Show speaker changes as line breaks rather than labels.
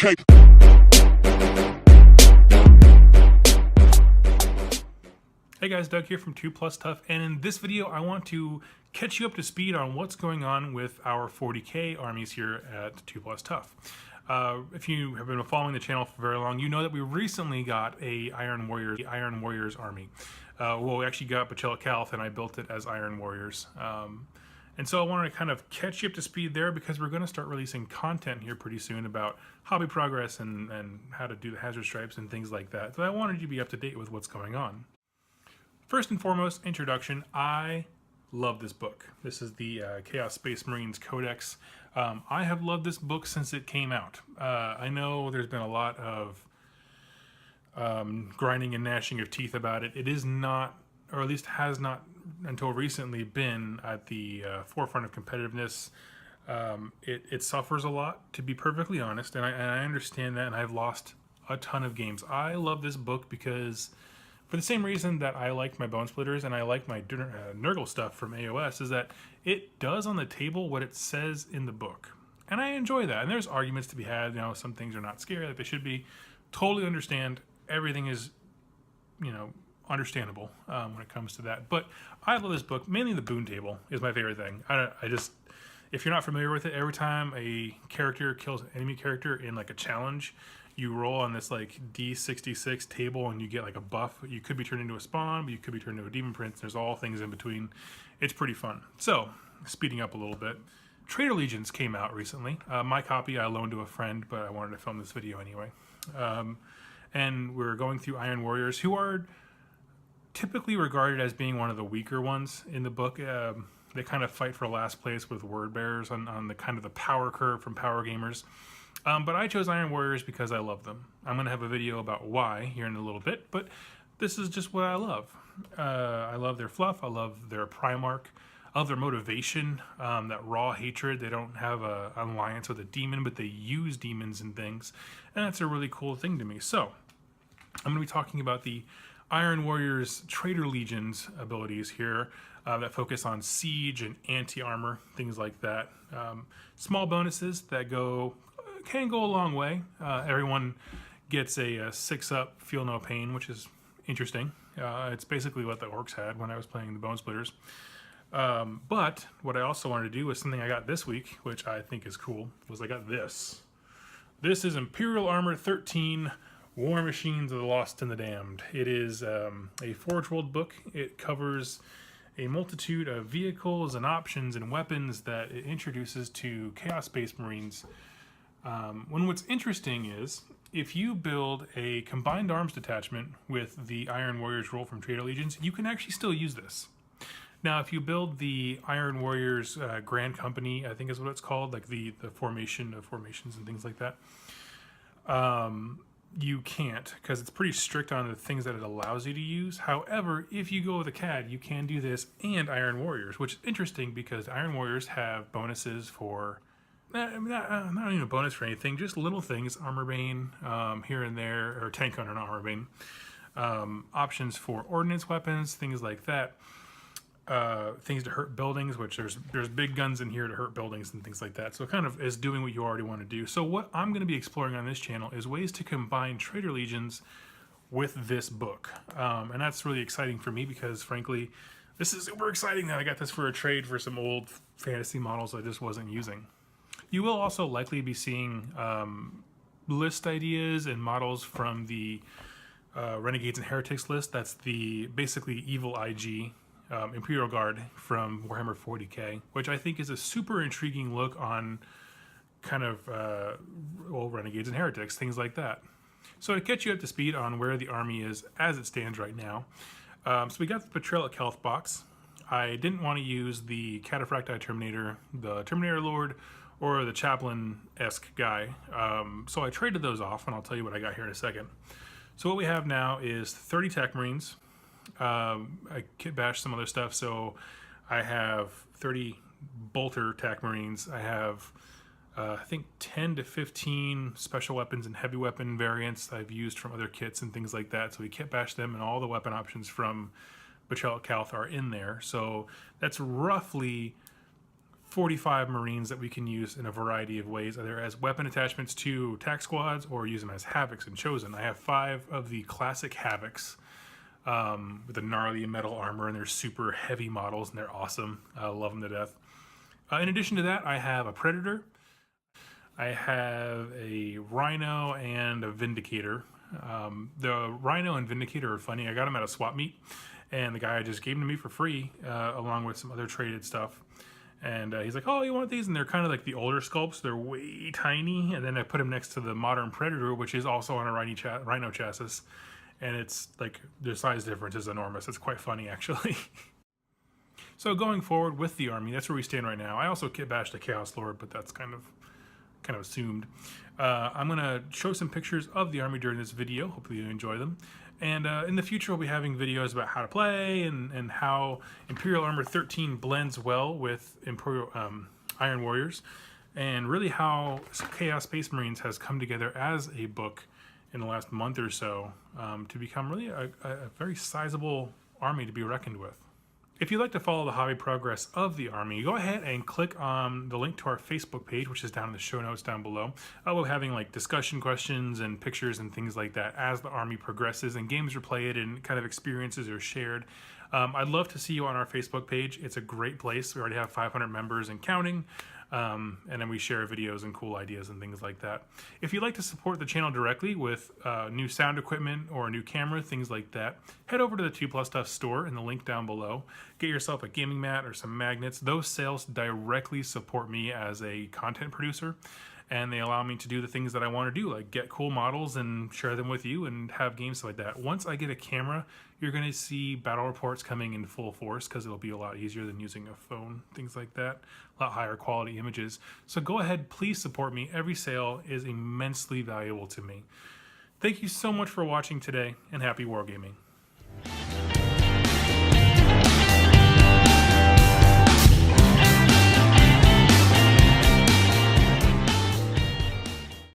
Okay.
Hey guys, Doug here from 2 Plus Tough, and in this video I want to catch you up to speed on what's going on with our 40k armies here at 2 Plus Tough. If you have been following the channel for very long, you know that we recently got a Iron Warriors army. Well, we actually got Bachelot Calth, and I built it as Iron Warriors. And so I wanted to kind of catch you up to speed there because we're going to start releasing content here pretty soon about hobby progress and how to do the hazard stripes and things like that. So I wanted you to be up to date with what's going on. First and foremost, introduction. I love this book. This is the Chaos Space Marines Codex. I have loved this book since it came out. I know there's been a lot of grinding and gnashing of teeth about it. It is not, or at least has not until recently, been at the forefront of competitiveness. It suffers a lot, to be perfectly honest, and I understand that, and I've lost a ton of games. I love this book because, for the same reason that I like my Bone Splitters and I like my Nurgle stuff from AOS, is that it does on the table what it says in the book. And I enjoy that. And there's arguments to be had. You know, some things are not scary like they should be. Totally understand. Everything is, you know, understandable when it comes to that. But I love this book. Mainly the boon table is my favorite thing. I just, if you're not familiar with it, every time a character kills an enemy character in like a challenge, you roll on this like D66 table and you get like a buff. You could be turned into a spawn, but you could be turned into a demon prince. There's all things in between. It's pretty fun. So, speeding up a little bit, Traitor Legions came out recently. My copy I loaned to a friend, but I wanted to film this video anyway. And we're going through Iron Warriors, who are typically regarded as being one of the weaker ones in the book. They kind of fight for last place with Word Bearers on the kind of the power curve from Power Gamers. But I chose Iron Warriors because I love them. I'm going to have a video about why here in a little bit, but this is just what I love. I love their fluff. I love their Primarch. I love their motivation, that raw hatred. They don't have an alliance with a demon, but they use demons and things. And that's a really cool thing to me. So, I'm going to be talking about the Iron Warriors Traitor Legions abilities here that focus on siege and anti-armor, things like that. Small bonuses that can go a long way. Everyone gets a 6-up Feel No Pain, which is interesting. It's basically what the orcs had when I was playing the Bone Splitters. But what I also wanted to do was something I got this week, which I think is cool, was I got this. This is Imperial Armor 13, War Machines of the Lost and the Damned. It is a Forge World book. It covers a multitude of vehicles and options and weapons that it introduces to Chaos Space Marines. What's interesting is, if you build a combined arms detachment with the Iron Warriors rule from Traitor Legions, you can actually still use this. Now, if you build the Iron Warriors Grand Company, I think is what it's called, like the formation of formations and things like that, you can't, because it's pretty strict on the things that it allows you to use. However, if you go with a CAD, you can do this and Iron Warriors, which is interesting because Iron Warriors have bonuses for, not even a bonus for anything, just little things, Armor Bane here and there, or Tank Hunter and Armor Bane. Options for ordnance weapons, things like that. Things to hurt buildings, which there's big guns in here to hurt buildings and things like that. So it kind of is doing what you already want to do. So what I'm going to be exploring on this channel is ways to combine Traitor Legions with this book. And that's really exciting for me because, frankly, this is super exciting that I got this for a trade for some old fantasy models I just wasn't using. You will also likely be seeing list ideas and models from the Renegades and Heretics list. That's the basically evil IG Imperial Guard from Warhammer 40k, which I think is a super intriguing look on kind of Renegades and Heretics, things like that. So to catch you up to speed on where the army is as it stands right now, so we got the Bachelot Calth box. I didn't want to use the Cataphracti Terminator, the Terminator Lord, or the Chaplain-esque guy, so I traded those off, and I'll tell you what I got here in a second. So what we have now is 30 Tech Marines. I kit bashed some other stuff, so I have 30 Bolter Tac Marines. I have I think 10 to 15 special weapons and heavy weapon variants I've used from other kits and things like that. So we kit bash them, and all the weapon options from Bachelot Calth are in there. So that's roughly 45 Marines that we can use in a variety of ways, either as weapon attachments to attack squads or use them as Havocs and Chosen. I have 5 of the classic Havocs with the gnarly metal armor, and they're super heavy models and they're awesome. I love them to death. In addition to that, I have a Predator, I have a Rhino, and a Vindicator. The Rhino and Vindicator are funny. I got them at a swap meet, and the guy just gave them to me for free, along with some other traded stuff. And he's like, "Oh, you want these?" And they're kind of like the older sculpts. They're way tiny. And then I put them next to the modern Predator, which is also on a Rhino chassis. And it's like the size difference is enormous. It's quite funny, actually. So going forward with the army, that's where we stand right now. I also kit bashed the Chaos Lord, but that's kind of assumed. I'm going to show some pictures of the army during this video. Hopefully you enjoy them. And in the future, we'll be having videos about how to play and how Imperial Armor 13 blends well with Imperial Iron Warriors, and really how Chaos Space Marines has come together as a book in the last month or so to become really a very sizable army to be reckoned with. If you'd like to follow the hobby progress of the army, go ahead and click on the link to our Facebook page, which is down in the show notes down below. We're having like discussion questions and pictures and things like that as the army progresses and games are played and kind of experiences are shared. I'd love to see you on our Facebook page. It's a great place. We already have 500 members and counting. And then we share videos and cool ideas and things like that. If you'd like to support the channel directly with new sound equipment or a new camera, things like that, head over to the 2 Plus Stuff store in the link down below. Get yourself a gaming mat or some magnets. Those sales directly support me as a content producer, and they allow me to do the things that I want to do, like get cool models and share them with you and have games like that. Once I get a camera, you're going to see battle reports coming in full force because it'll be a lot easier than using a phone, things like that, a lot higher quality images. So go ahead, please support me. Every sale is immensely valuable to me. Thank you so much for watching today, and happy wargaming.